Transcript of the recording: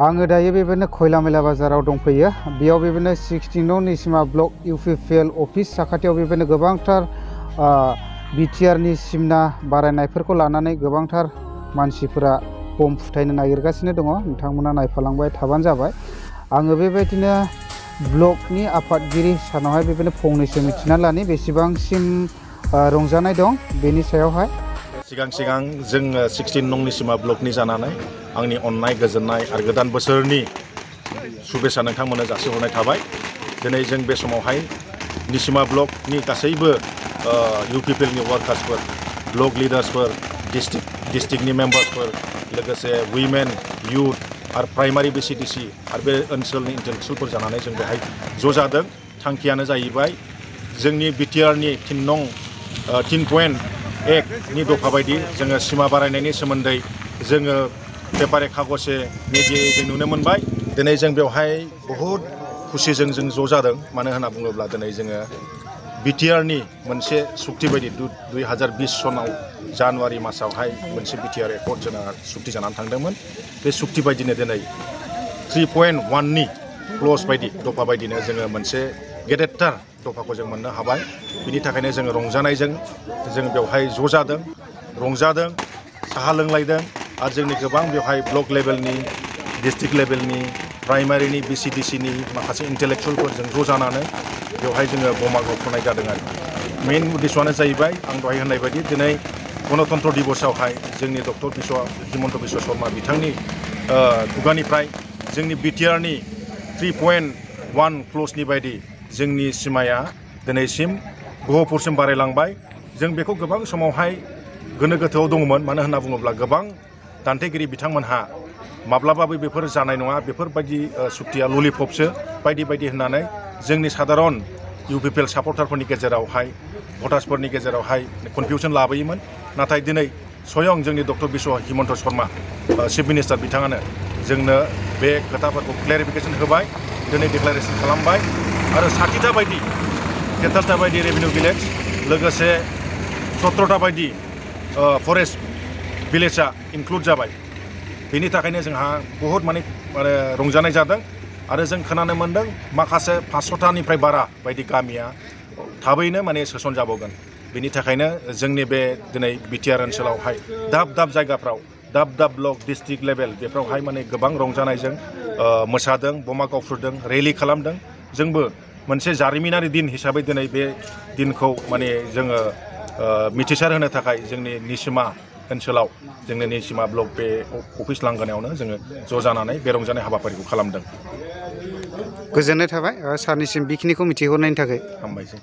आङो दायो बेबायदिनो खयला मेला बाजाराव दंफैयो। बेयाव बेबायदिनो 16 नं निसिमा ब्लक इउपिपिएल अफिस साखाथियाव बेबायदिनो गोबांथार बिटिआरनि सिमना बारायनायफोरखौ लानानै गोबांथार मानसिफोरा बम फुथायनो नागिरगासिनो दङ। नोंथांमोना नायफालांबाय थाबानो जाबाय। आङो बेबायदिनो ब्लकनि आफादगिरि सानावहाय बेबायदिनो फंनैसो मिथिना लानि बेसेबांसिम रंजानाय दं बेनि सायावहाय। सिगां जोङो 16 नं निसिमा ब्लकनि जानानै आंनि अननाय गोजोननाय आरो गोदान बोसोरनि शुभेच्छा नोंथांमोननो जासिहरनाय थाबाय। दिनै जों बे समावहाय निसिमा ब्लकनि गासैबो इउपिपिएलनि वार्कार्सफोर, ब्लक लिडार्सफोर, डिस्ट्रिक्टनि मेम्बार्सफोर, लोगोसे उइमेन, इउथ आरो प्राइमारि बिसिडिसि आरो बे ओनसोलनि इन्टेलेक्सुयेलफोर जानानै जों बेहाय ज' जादों। थांखियानो जाहैबाय जोंनि बिटिआरनि 3.1 नि दफा बायदि जोङो सिमा बारायनायनि सोमोन्दै जोङो पेपारे खागजे मिडियायै जों नुनो मोनबाय। दिनै जों बेवहाय बहुद खुसिजों जों ज' जादों। मानो होनना बुङोब्ला दिनै जोङो बिटिआरनि मोनसे सुक्ति बायदि 2020 सनाव जानुवारि मासावहाय मोनसे बिटिआर एकर्ड जोंना सुक्ति जानानै थांदोंमोन। बे सुक्ति बायदिनो दिनै 3.1 नि क्लज बायदि दफा बायदिनो जोङो मोनसे गेदेरथार दफाखौ जों मोननो हाबाय। बिनि थाखायनो जोङो रंजानायजों जों बेवहाय ज' जादों, रंजादों, साहा लोंलायदों आरो जोंनि गोबां बेवहाय ब्लक लेभेलनि, डिस्ट्रिक्ट लेभेलनि, प्राइमारिनि, बिसिडिसिनि माखासे इन्टेलेक्सुयेलफोरजों ज' जानानै बेवहाय जोङो बमा गावफुनाय जादों आरो। मेइन उद्देश्यआनो जाहैबाय आं दहाय होननाय बायदि दिनै गणतन्त्र दिबसआवहाय जोंनि डक्टर हिमन्त बिश्व शर्मा बिथांनि खुगानिफ्राय जोंनि बिटिआरनि 3.1 क्लजनि बायदि जोंनि सिमाया दिनैसिम गहपुरसिम बारायलांबाय। जों बेखौ गोबां समावहाय गोनो गोथोआव दङमोन। मानो होनना बुङोब्ला गोबां दान्थेगिरि बिथांमोनहा माब्लाबाबो बेफोर जानाय नङा, बेफोरबायदि सुक्तिया ललिपपसो बायदि बायदि होननानै जोंनि साधारन इउपिपिएल सापर्टारफोरनि गेजेरावहाय, भटार्सफोरनि गेजेरावहाय कनफिउसन लाबोयोमोन। नाथाय दिनै स्वयं जोंनि doctor Himanta Sharma chief minister बिथाङानो जोंनो बे खोथाफोरखौ क्लेरिफिकेसन होबाय, दिनै डिक्लारेसन खालामबाय आरो 60टा बायदि 43टा बायदि रेभिनिउ भिलेज, लोगोसे 17टा बायदि फरेस्ट भिलेजआ इनक्लुड जाबाय। बेनि थाखायनो जोंहा बहुद माने रंजानाय जादों आरो जों खोनानो मोन्दों माखासे 500टानिफ्राय बारा बायदि गामिया थाबैनो माने सोसनजाबावगोन। बेनि थाखायनो जोंनि बे दिनै बिटिआर ओनसोलावहाय दाब दाब जायगाफ्राव, दाब दाब ब्लक, डिस्ट्रिक्ट लेभेल बेफ्रावहाय माने गोबां रंजानायजों मोसादों, बमा गावफ्रुदों, रेलि खालामदों। जोंबो मोनसे जारिमिनारि दिन हिसाबै दिनै बे दिनखौ माने जोङो मिथिसार होनो थाखाय जोंनि निसिमा ओनसोलाव, जोंनि निसिमा ब्लक बे अफिस लांगोनायावनो जोङो ज' जानानै बे रंजानाय हाबाफारिखौ खालामदों। गोजोननाय थाबाय सारनिसिम बेखिनिखौ मिथिहरनायनि थाखाय। हामबायसै।